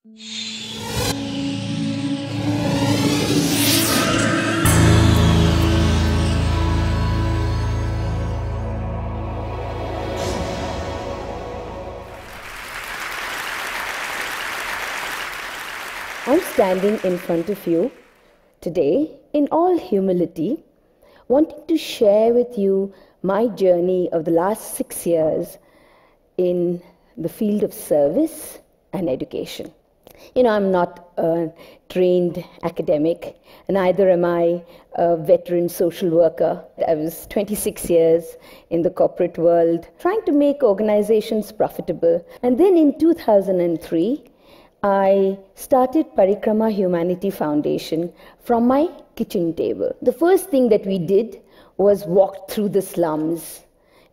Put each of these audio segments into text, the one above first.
I'm standing in front of you today in all humility, wanting to share with you my journey of the last 6 years in the field of service and education. You know, I'm not a trained academic, neither am I a veteran social worker. I was 26 years in the corporate world, trying to make organizations profitable. And then in 2003, I started Parikrma Humanity Foundation from my kitchen table. The first thing that we did was walk through the slums.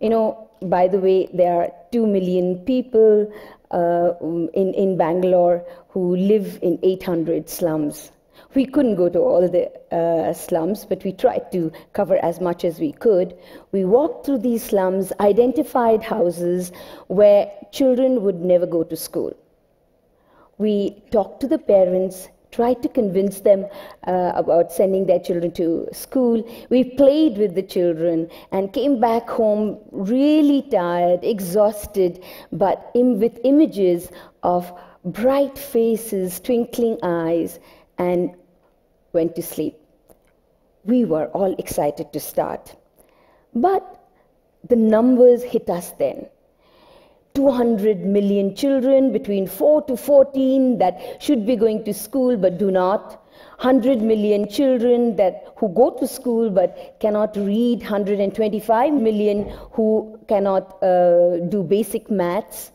You know, by the way, there are 2 million people in Bangalore who live in 800 slums. We couldn't go to all the slums, but we tried to cover as much as we could. We walked through these slums, identified houses where children would never go to school. We talked to the parents, tried to convince them about sending their children to school. We played with the children and came back home really tired, exhausted, but with images of bright faces, twinkling eyes, and went to sleep. We were all excited to start. But the numbers hit us then. 200 million children between 4 to 14 that should be going to school but do not. 100 million children who go to school but cannot read. 125 million who cannot do basic maths.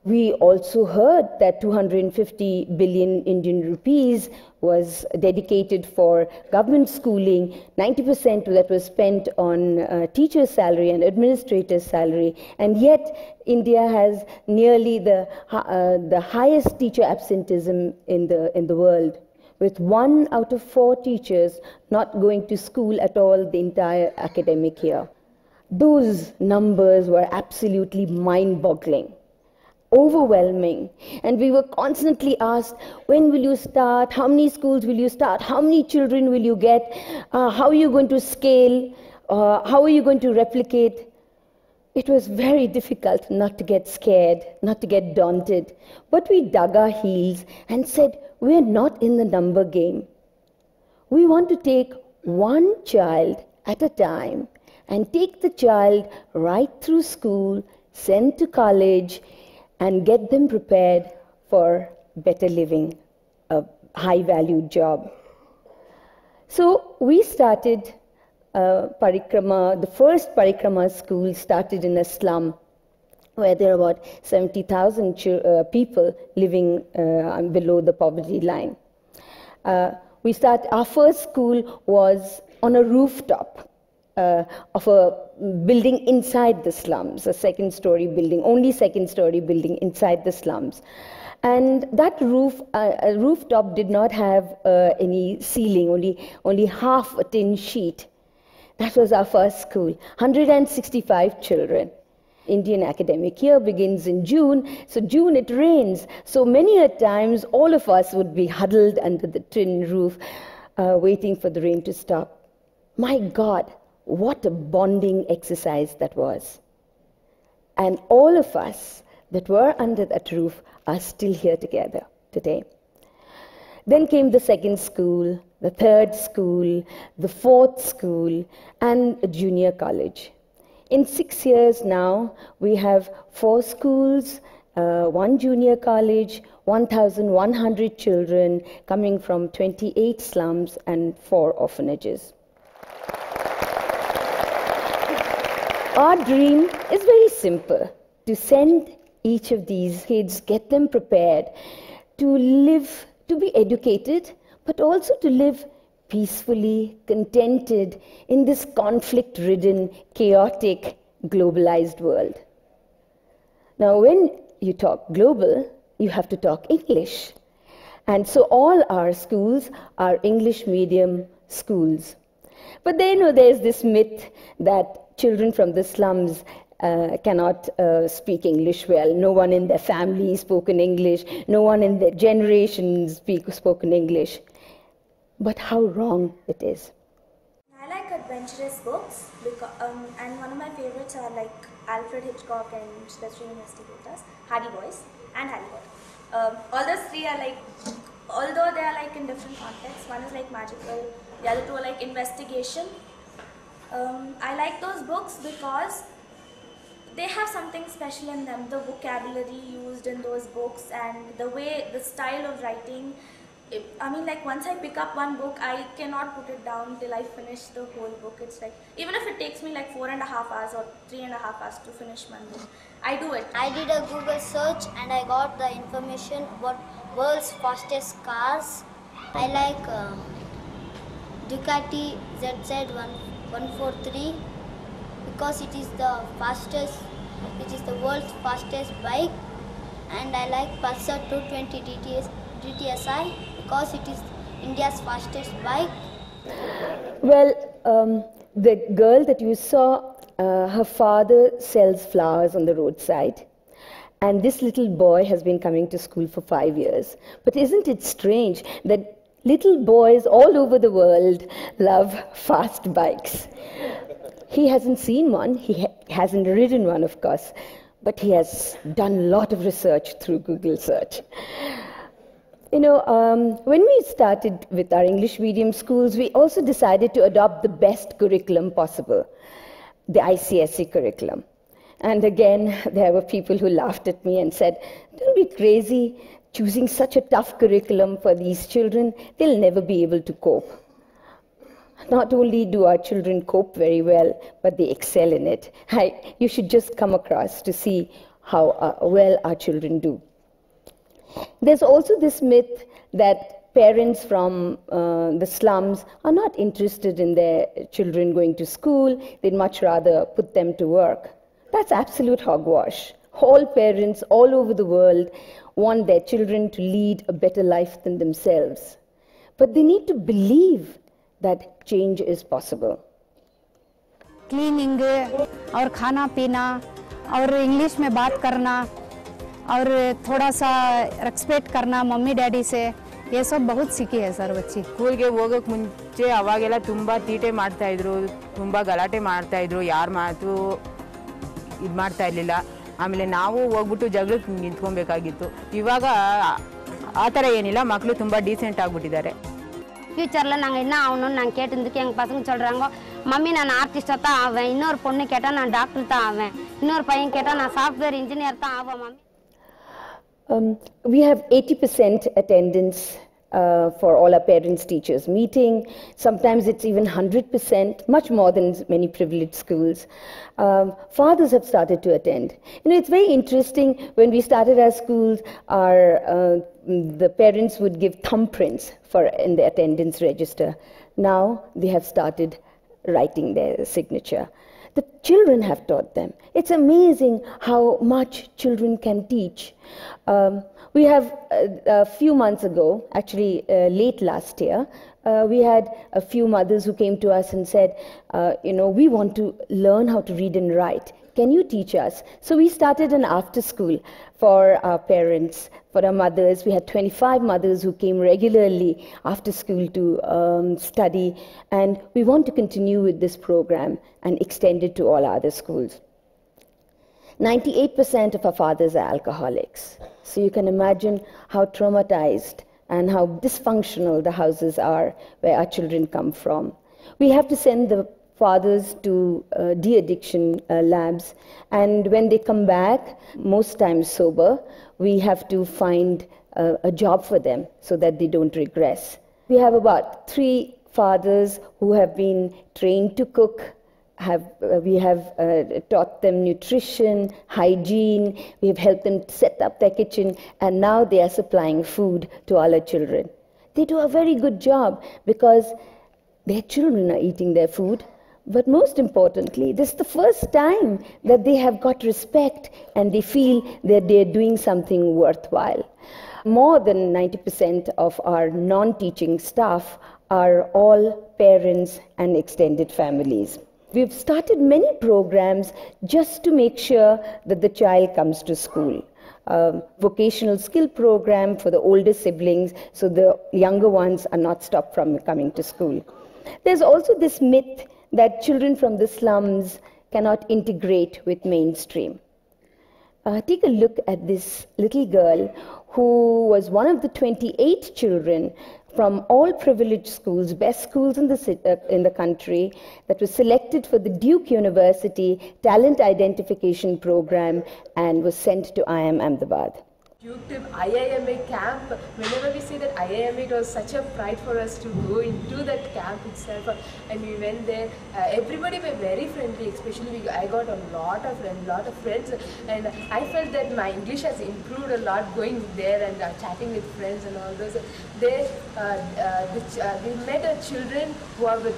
We also heard that 250 billion Indian rupees was dedicated for government schooling. 90% of that was spent on teacher's salary and administrator's salary. And yet, India has nearly the highest teacher absenteeism in the world, with 1 out of 4 teachers not going to school at all the entire academic year. Those numbers were absolutely mind-boggling, overwhelming, and we were constantly asked, when will you start, how many schools will you start, how many children will you get, how are you going to scale, how are you going to replicate. It was very difficult not to get scared, not to get daunted, but we dug our heels and said, we're not in the number game. We want to take one child at a time and take the child right through school, send to college, and get them prepared for better living, a high-valued job. So we started Parikrama. The first Parikrama school started in a slum where there are about 70,000 people living below the poverty line. Our first school was on a rooftop of a building inside the slums, a second-story building, only second-story building inside the slums. And that rooftop did not have any ceiling, only half a tin sheet. That was our first school, 165 children. Indian academic year begins in June, so June it rains. So many a times all of us would be huddled under the tin roof, waiting for the rain to stop. My God, what a bonding exercise that was. And all of us that were under that roof are still here together today. Then came the second school, the third school, the fourth school, and a junior college. In 6 years now, we have 4 schools, 1 junior college, 1,100 children coming from 28 slums and 4 orphanages. Our dream is very simple, to send each of these kids, get them prepared to live, to be educated, but also to live peacefully, contented in this conflict-ridden, chaotic, globalized world. Now, when you talk global, you have to talk English. And so all our schools are English medium schools. But then there's this myth that children from the slums cannot speak English well. No one in their family spoken English. No one in their generation spoken English. But how wrong it is. I like adventurous books, because, and one of my favorites are like Alfred Hitchcock and the Three Investigators, Hardy Boys, and Harry Potter. All those three are like, although they are like in different contexts, one is like magical, the other two are like investigation. I like those books because they have something special in them. The vocabulary used in those books and the way, the style of writing. I mean, like once I pick up one book, I cannot put it down till I finish the whole book. It's like, even if it takes me like 4.5 hours or 3.5 hours to finish one book, I do it. I did a Google search and I got the information about world's fastest cars. I like Ducati ZZ143 because it is the fastest, it is the world's fastest bike, and I like Pulsar 220 GTSI because it is India's fastest bike. Well, the girl that you saw, her father sells flowers on the roadside, and this little boy has been coming to school for 5 years. But isn't it strange that little boys all over the world love fast bikes? He hasn't seen one, he hasn't ridden one, of course, but he has done a lot of research through Google search. You know, when we started with our English medium schools, we also decided to adopt the best curriculum possible, the ICSE curriculum. And again, there were people who laughed at me and said, "Don't be crazy, choosing such a tough curriculum for these children, they'll never be able to cope." Not only do our children cope very well, but they excel in it. You should just come across to see how well our children do. There's also this myth that parents from the slums are not interested in their children going to school. They'd much rather put them to work. That's absolute hogwash. All parents all over the world want their children to lead a better life than themselves. But they need to believe that change is possible. Cleaning और खाना पीना और English में बात करना और थोड़ा सा रेस्पेक्ट करना मम्मी डैडी से, ये सब बहुत सीखी है सर बच्ची. ಸ್ಕೂಲ್ಗೆ ಹೋಗೋಕೆ ಮುಂಚೆ ಅವಾಗೆಲ್ಲ ತುಂಬಾ ತೀಟೆ ಮಾಡ್ತಾ ಇದ್ರು, ತುಂಬಾ ಗಲಾಟೆ ಮಾಡ್ತಾ ಇದ್ರು, ಯಾರ ಮಾತು ಇದು ಮಾಡ್ತಾ ಇರಲಿಲ್ಲ. ಆಮೇಲೆ ನಾವು ಹೋಗ್ಬಿಟ್ಟು ಜಗಳಕ್ಕೆ ನಿಂತ್ಕೊಬೇಕಾಗಿತ್ತು. ಇವಾಗ ಆ ಥರ ಏನಿಲ್ಲ, ಮಕ್ಕಳು ತುಂಬಾ ಡೀಸೆಂಟ್ ಆಗಿಬಿಟ್ಟಿದ್ದಾರೆ. ஃப்யூச்சரில் நாங்கள் என்ன ஆகணும்னு நாங்கள் கேட்டதுக்கு எங்கள் பசங்க சொல்கிறாங்க, மம்மி நான் ஆர்டிஸ்டாக தான் ஆவேன், இன்னொரு பொண்ணு கேட்டால் நான் டாக்டர் தான் ஆவேன், இன்னொரு பையன் கேட்டால் நான் சாஃப்ட்வேர் இன்ஜினியர் தான் ஆவேன் mummy. We have 80% attendance for all our parents-teachers meeting. Sometimes it's even 100%, much more than many privileged schools. Fathers have started to attend. You know, it's very interesting. When we started our schools, the parents would give thumbprints in the attendance register. Now they have started writing their signature. The children have taught them. It's amazing how much children can teach. We have, a few months ago, actually late last year, we had a few mothers who came to us and said, you know, we want to learn how to read and write. Can you teach us? So we started an after school for our parents, for our mothers. We had 25 mothers who came regularly after school to study, and we want to continue with this program and extend it to all other schools. 98% of our fathers are alcoholics. So you can imagine how traumatized and how dysfunctional the houses are where our children come from. We have to send the fathers to de-addiction labs, and when they come back, most times sober, we have to find a job for them so that they don't regress. We have about 3 fathers who have been trained to cook. We have taught them nutrition, hygiene, we have helped them set up their kitchen, and now they are supplying food to all our children. They do a very good job because their children are eating their food. But most importantly, this is the first time that they have got respect and they feel that they're doing something worthwhile. More than 90% of our non-teaching staff are all parents and extended families. We've started many programs just to make sure that the child comes to school. Vocational skill program for the older siblings so the younger ones are not stopped from coming to school. There's also this myth that children from the slums cannot integrate with mainstream. Take a look at this little girl who was one of the 28 children from all privileged schools, best schools in the country, that was selected for the Duke University Talent Identification Program and was sent to IIM Ahmedabad. Duke IIMA camp, whenever we see that IIMA, it was such a pride for us to go into that camp itself, and we went there. Everybody were very friendly, especially I got a lot of friends, and I felt that my English has improved a lot going there and chatting with friends and all those. There, we met children who are with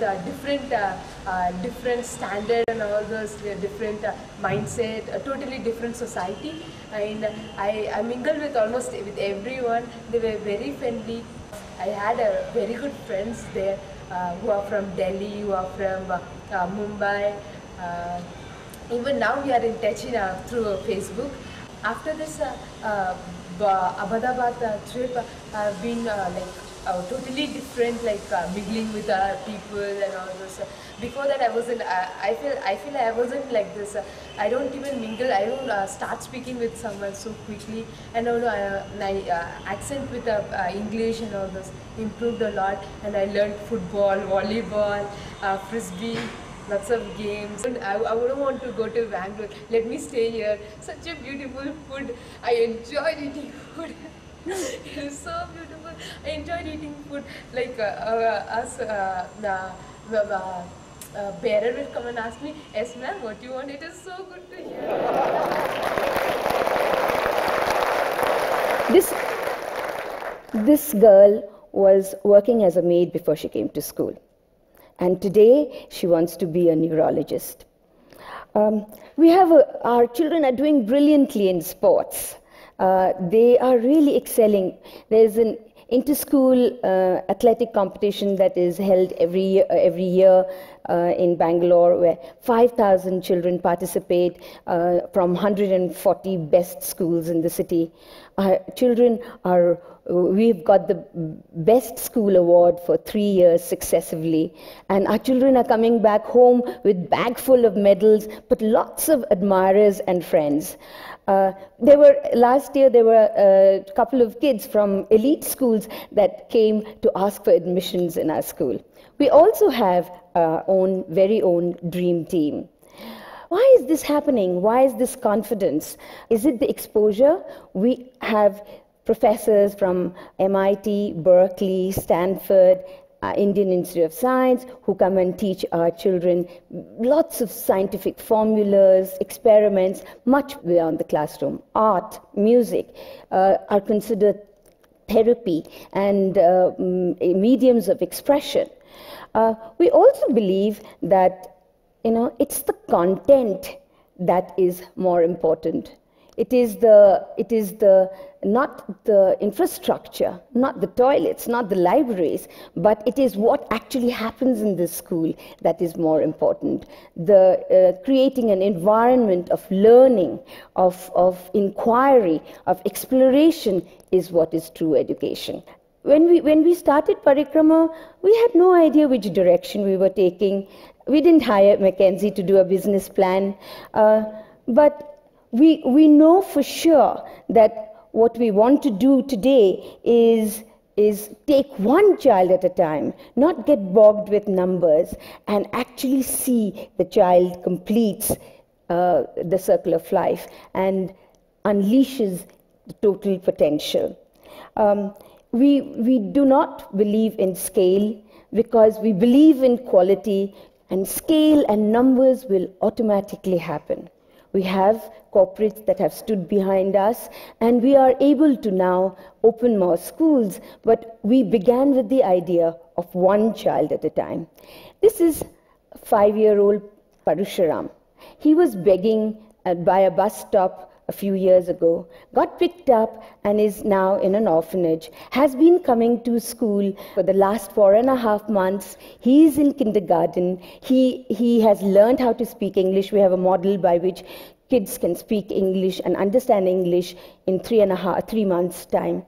different standard and all those different mindset, a totally different society, and I mingled with almost with everyone. They were very friendly. I had very good friends there who are from Delhi, who are from Mumbai. Even now we are in touch through Facebook. After this Ahmedabad trip, I've been totally different, mingling with people and all this. Before that, I wasn't. I feel I wasn't like this. I don't even mingle. I don't start speaking with someone so quickly. And my accent with English and all this improved a lot. And I learned football, volleyball, frisbee. Lots of games. I wouldn't want to go to Bangalore. Let me stay here. Such a beautiful food. I enjoyed eating food. It is so beautiful. I enjoyed eating food. Like bearer will come and ask me, "Yes, ma'am, what do you want?" It is so good to hear. This girl was working as a maid before she came to school. And today she wants to be a neurologist. Our children are doing brilliantly in sports. They are really excelling. There's an inter-school athletic competition that is held every year in Bangalore, where 5,000 children participate from 140 best schools in the city. We've got the Best School Award for 3 years successively, and our children are coming back home with bag full of medals, but lots of admirers and friends. Last year there were a couple of kids from elite schools that came to ask for admissions in our school. We also have our very own dream team. Why is this happening? Why is this confidence? Is it the exposure? We have professors from MIT, Berkeley, Stanford, Indian Institute of Science who come and teach our children lots of scientific formulas, experiments, much beyond the classroom. Art, music are considered therapy and mediums of expression. We also believe that it's the content that is more important. It is not the infrastructure, not the toilets, not the libraries, but it is what actually happens in the school that is more important. Creating an environment of learning, of inquiry, of exploration is what is true education. When we started Parikrama, we had no idea which direction we were taking. We didn't hire McKinsey to do a business plan, but we know for sure that what we want to do today is take one child at a time, not get bogged with numbers, and actually see the child completes the circle of life and unleashes the total potential. We do not believe in scale because we believe in quality, and scale and numbers will automatically happen. We have corporates that have stood behind us, and we are able to now open more schools, but we began with the idea of one child at a time. This is a 5-year-old Parashuram. He was begging by a bus stop a few years ago, got picked up and is now in an orphanage, has been coming to school for the last 4.5 months. He is in kindergarten. He has learned how to speak English. We have a model by which kids can speak English and understand English in 3 months' time.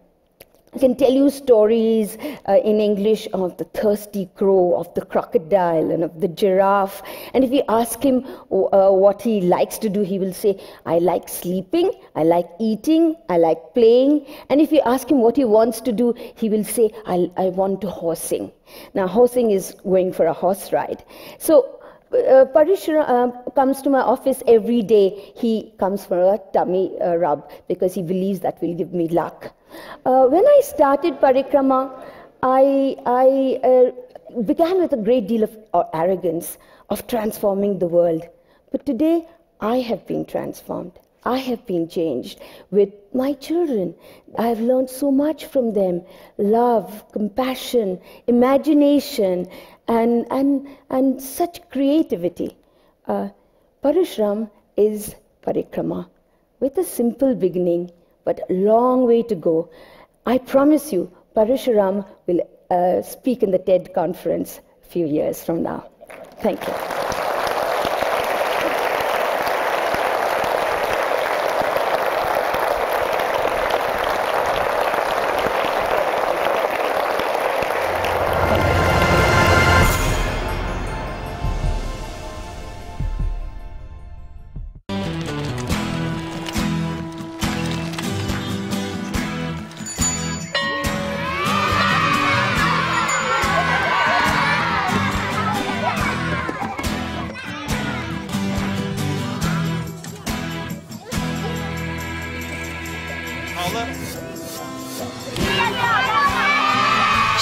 I can tell you stories in English of the thirsty crow, of the crocodile, and of the giraffe. And if you ask him what he likes to do, he will say, I like sleeping, I like eating, I like playing. And if you ask him what he wants to do, he will say, I want to horsing. Now, horsing is going for a horse ride. So, Parikrma comes to my office every day. He comes for a tummy rub because he believes that will give me luck. When I started Parikrama, I began with a great deal of arrogance of transforming the world. But today, I have been transformed. I have been changed with my children. I have learned so much from them: love, compassion, imagination, and such creativity. Parishram is Parikrama, with a simple beginning, but a long way to go. I promise you, Parishram will speak in the TED conference a few years from now. Thank you.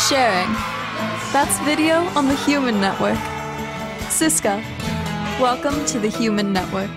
Sharing. That's video on the Human Network. Siska, welcome to the Human Network.